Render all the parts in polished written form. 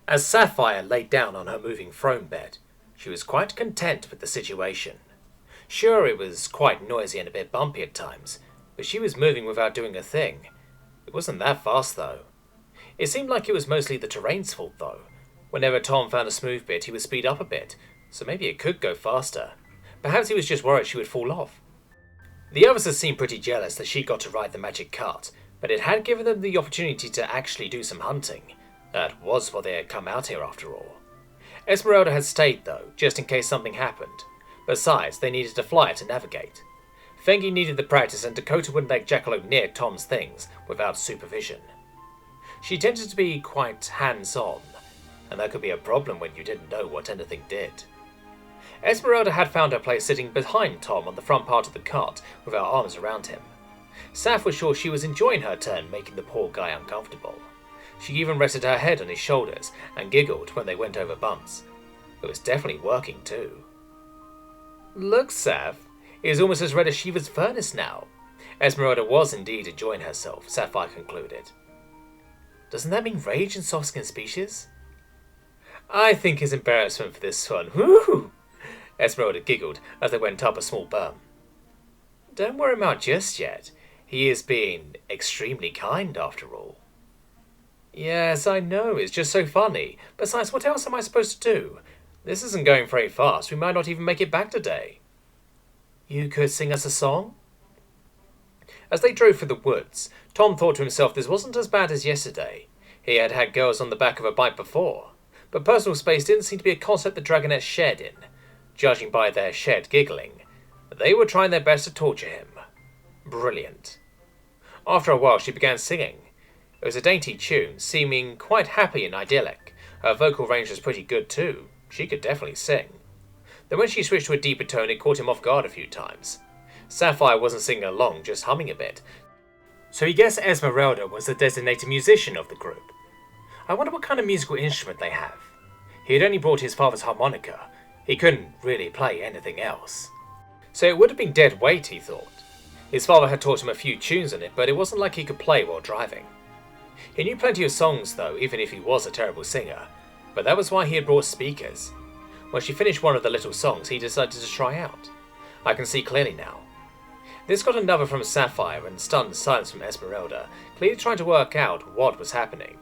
As Sapphire laid down on her moving throne bed, she was quite content with the situation. Sure, it was quite noisy and a bit bumpy at times, but she was moving without doing a thing. It wasn't that fast, though. It seemed like it was mostly the terrain's fault, though. Whenever Tom found a smooth bit, he would speed up a bit, so maybe it could go faster. Perhaps he was just worried she would fall off. The others had seemed pretty jealous that she got to ride the magic cart, but it had given them the opportunity to actually do some hunting. That was what they had come out here after all. Esmeralda had stayed though, just in case something happened. Besides, they needed a flyer to navigate. Fengi needed the practice and Dakota wouldn't let Jackalope near Tom's things without supervision. She tended to be quite hands-on, and that could be a problem when you didn't know what anything did. Esmeralda had found her place sitting behind Tom on the front part of the cart with her arms around him. Saf was sure she was enjoying her turn making the poor guy uncomfortable. She even rested her head on his shoulders and giggled when they went over bumps. It was definitely working too. Look, Saf, he is almost as red as Shiva's furnace now. Esmeralda was indeed enjoying herself, Sapphire concluded. Doesn't that mean rage in soft-skinned species? I think his embarrassment for this one. Whoo! Esmeralda giggled as they went up a small berm. Don't worry him out just yet. He is being extremely kind after all. Yes, I know, it's just so funny. Besides, what else am I supposed to do? This isn't going very fast. We might not even make it back today. You could sing us a song? As they drove through the woods, Tom thought to himself this wasn't as bad as yesterday. He had had girls on the back of a bike before, but personal space didn't seem to be a concept the dragonettes shared in. Judging by their shared giggling, they were trying their best to torture him. Brilliant. After a while she began singing. It was a dainty tune, seeming quite happy and idyllic. Her vocal range was pretty good too. She could definitely sing. Then when she switched to a deeper tone, it caught him off guard a few times. Sapphire wasn't singing along, just humming a bit. So he guessed Esmeralda was the designated musician of the group. I wonder what kind of musical instrument they have. He had only brought his father's harmonica. He couldn't really play anything else. So it would have been dead weight, he thought. His father had taught him a few tunes on it, but it wasn't like he could play while driving. He knew plenty of songs though, even if he was a terrible singer, but that was why he had brought speakers. When she finished one of the little songs, he decided to try out. I can see clearly now. This got another from Sapphire and stunned silence from Esmeralda, clearly trying to work out what was happening.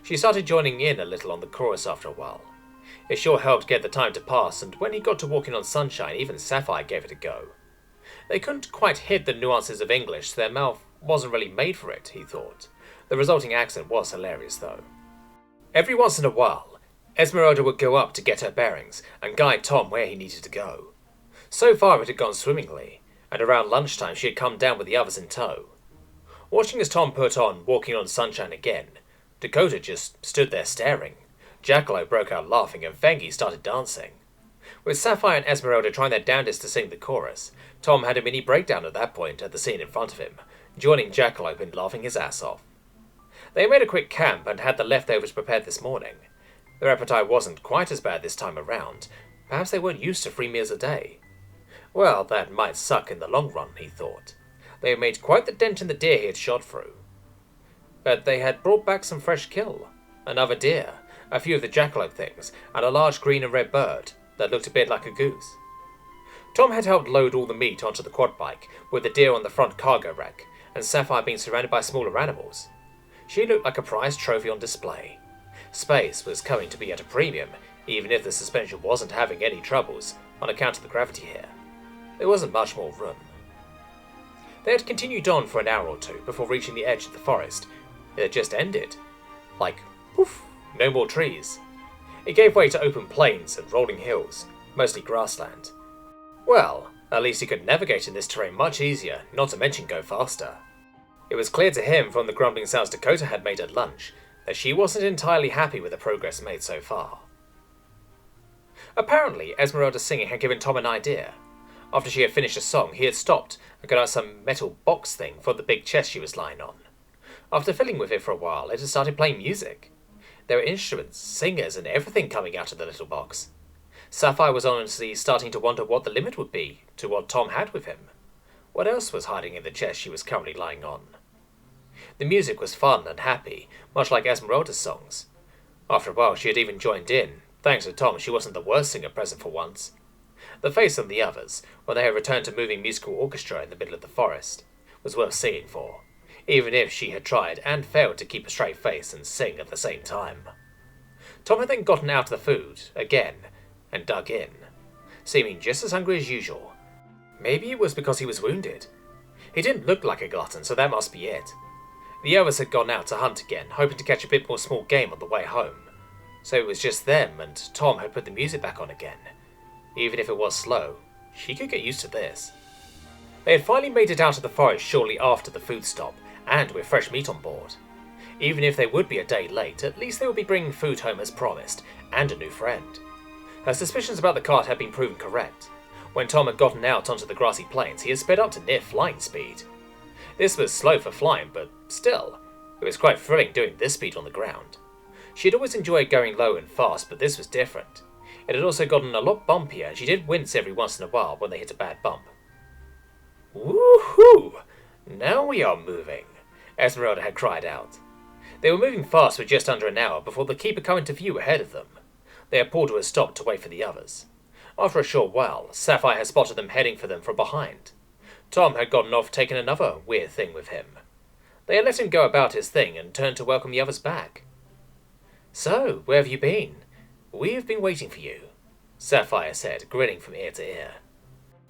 She started joining in a little on the chorus after a while. It sure helped get the time to pass, and when he got to Walking on Sunshine, even Sapphire gave it a go. They couldn't quite hit the nuances of English, so their mouth wasn't really made for it, he thought. The resulting accent was hilarious, though. Every once in a while, Esmeralda would go up to get her bearings and guide Tom where he needed to go. So far it had gone swimmingly, and around lunchtime she had come down with the others in tow. Watching as Tom put on Walking on Sunshine again, Dakota just stood there staring. Jackalope broke out laughing and Fengi started dancing. With Sapphire and Esmeralda trying their damnedest to sing the chorus, Tom had a mini breakdown at that point at the scene in front of him, joining Jackalope in laughing his ass off. They made a quick camp and had the leftovers prepared this morning. Their appetite wasn't quite as bad this time around. Perhaps they weren't used to 3 meals a day. Well, that might suck in the long run, he thought. They had made quite the dent in the deer he had shot through. But they had brought back some fresh kill. Another deer, a few of the jackalope things, and a large green and red bird that looked a bit like a goose. Tom had helped load all the meat onto the quad bike, with the deer on the front cargo rack, and Sapphire being surrounded by smaller animals. She looked like a prized trophy on display. Space was coming to be at a premium, even if the suspension wasn't having any troubles, on account of the gravity here. There wasn't much more room. They had continued on for an hour or two before reaching the edge of the forest. It had just ended. Like, poof, no more trees. It gave way to open plains and rolling hills, mostly grassland. Well, at least he could navigate in this terrain much easier, not to mention go faster. It was clear to him from the grumbling sounds Dakota had made at lunch that she wasn't entirely happy with the progress made so far. Apparently, Esmeralda's singing had given Tom an idea. After she had finished a song, he had stopped and got out some metal box thing for the big chest she was lying on. After fiddling with it for a while, it had started playing music. There were instruments, singers, and everything coming out of the little box. Sapphire was honestly starting to wonder what the limit would be to what Tom had with him. What else was hiding in the chest she was currently lying on? The music was fun and happy, much like Esmeralda's songs. After a while she had even joined in. Thanks to Tom, she wasn't the worst singer present for once. The face on the others, when they had returned to moving musical orchestra in the middle of the forest, was worth singing for, even if she had tried and failed to keep a straight face and sing at the same time. Tom had then gotten out of the food, again, and dug in, seeming just as hungry as usual. Maybe it was because he was wounded. He didn't look like a glutton, so that must be it. The others had gone out to hunt again, hoping to catch a bit more small game on the way home. So it was just them, and Tom had put the music back on again. Even if it was slow, she could get used to this. They had finally made it out of the forest shortly after the food stop, and with fresh meat on board. Even if they would be a day late, at least they would be bringing food home as promised, and a new friend. Her suspicions about the cart had been proven correct. When Tom had gotten out onto the grassy plains, he had sped up to near flying speed. This was slow for flying, but still, it was quite thrilling doing this speed on the ground. She had always enjoyed going low and fast, but this was different. It had also gotten a lot bumpier, and she did wince every once in a while when they hit a bad bump. Woohoo! Now we are moving, Esmeralda had cried out. They were moving fast for just under an hour before the keeper came into view ahead of them. They had pulled to a stop to wait for the others. After a short while, Sapphire had spotted them heading for them from behind. Tom had gotten off taking another weird thing with him. They had let him go about his thing and turned to welcome the others back. So, where have you been? We have been waiting for you, Sapphire said, grinning from ear to ear.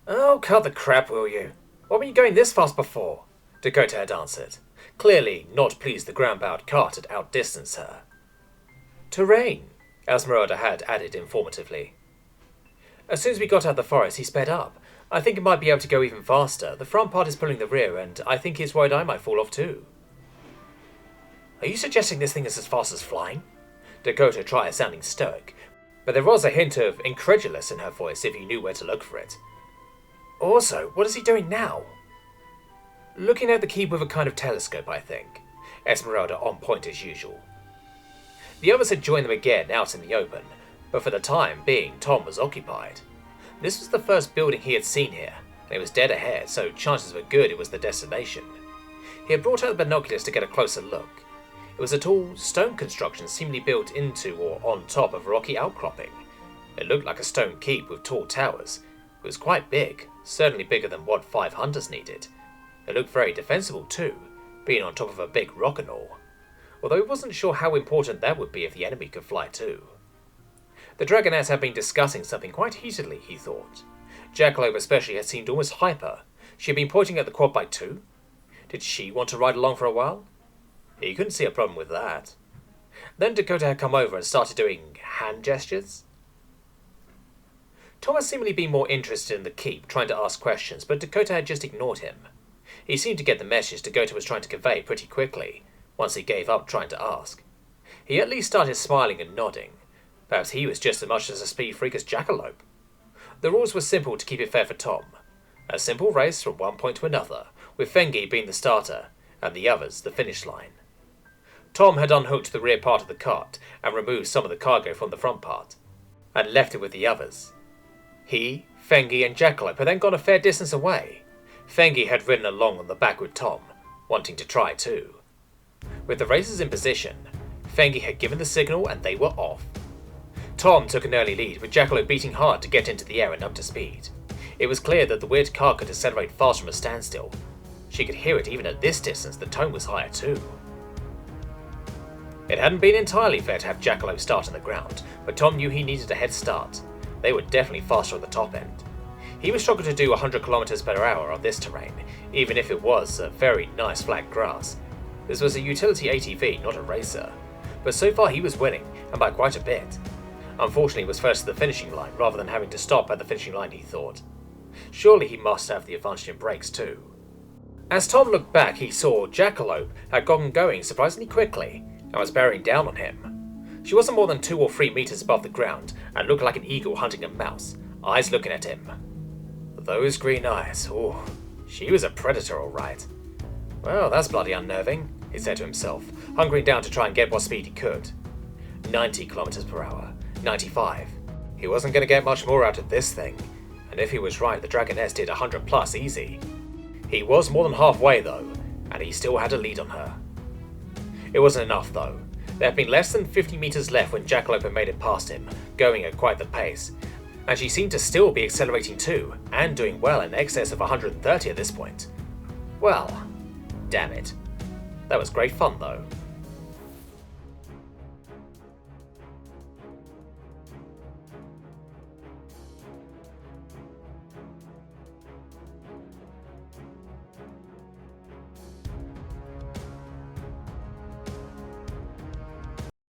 Oh, cut the crap, will you? Why were you going this fast before? Dakota had answered, clearly not pleased the ground-bound cart had outdistanced her. Terrain, Esmeralda had added informatively. As soon as we got out of the forest, he sped up. I think it might be able to go even faster. The front part is pulling the rear, and I think he's worried I might fall off too. Are you suggesting this thing is as fast as flying? Dakota tried sounding stoic, but there was a hint of incredulous in her voice if you knew where to look for it. Also, what is he doing now? Looking at the keep with a kind of telescope, I think. Esmeralda on point as usual. The others had joined them again out in the open, but for the time being Tom was occupied. This was the first building he had seen here, and it was dead ahead, so chances were good it was the destination. He had brought out the binoculars to get a closer look. It was a tall stone construction seemingly built into or on top of a rocky outcropping. It looked like a stone keep with tall towers. It was quite big, certainly bigger than what 5 hunters needed. It looked very defensible too, being on top of a big rock and all. Although he wasn't sure how important that would be if the enemy could fly too. The dragonettes had been discussing something quite heatedly, he thought. Jackalope especially had seemed almost hyper. She had been pointing at the quad bike too. Did she want to ride along for a while? He couldn't see a problem with that. Then Dakota had come over and started doing hand gestures. Tom had seemingly been more interested in the keep, trying to ask questions, but Dakota had just ignored him. He seemed to get the message Dakota was trying to convey pretty quickly, once he gave up trying to ask. He at least started smiling and nodding. Perhaps he was just as much as a speed freak as Jackalope. The rules were simple to keep it fair for Tom. A simple race from one point to another, with Fengi being the starter, and the others the finish line. Tom had unhooked the rear part of the cart and removed some of the cargo from the front part, and left it with the others. He, Fengi, and Jackalope had then gone a fair distance away. Fengi had ridden along on the back with Tom, wanting to try too. With the racers in position, Fengi had given the signal and they were off. Tom took an early lead, with Jackalope beating hard to get into the air and up to speed. It was clear that the weird car could accelerate fast from a standstill. She could hear it even at this distance, the tone was higher too. It hadn't been entirely fair to have Jackalope start on the ground, but Tom knew he needed a head start. They were definitely faster at the top end. He was struggling to do 100 km per hour on this terrain, even if it was a very nice flat grass. This was a utility ATV, not a racer. But so far he was winning, and by quite a bit. Unfortunately he was first to the finishing line, rather than having to stop at the finishing line, he thought. Surely he must have the advantage in brakes too. As Tom looked back, he saw Jackalope had gotten going surprisingly quickly, and was bearing down on him. She wasn't more than 2 or 3 meters above the ground, and looked like an eagle hunting a mouse, eyes looking at him. Those green eyes, oh, she was a predator all right. Well, that's bloody unnerving, he said to himself, hunkering down to try and get what speed he could. 90 kilometers per hour, 95. He wasn't going to get much more out of this thing, and if he was right, the dragoness did 100 plus easy. He was more than halfway though, and he still had a lead on her. It wasn't enough though. There had been less than 50 meters left when Jackalope made it past him, going at quite the pace, and she seemed to still be accelerating too, and doing well in excess of 130 at this point. Well, damn it. That was great fun though.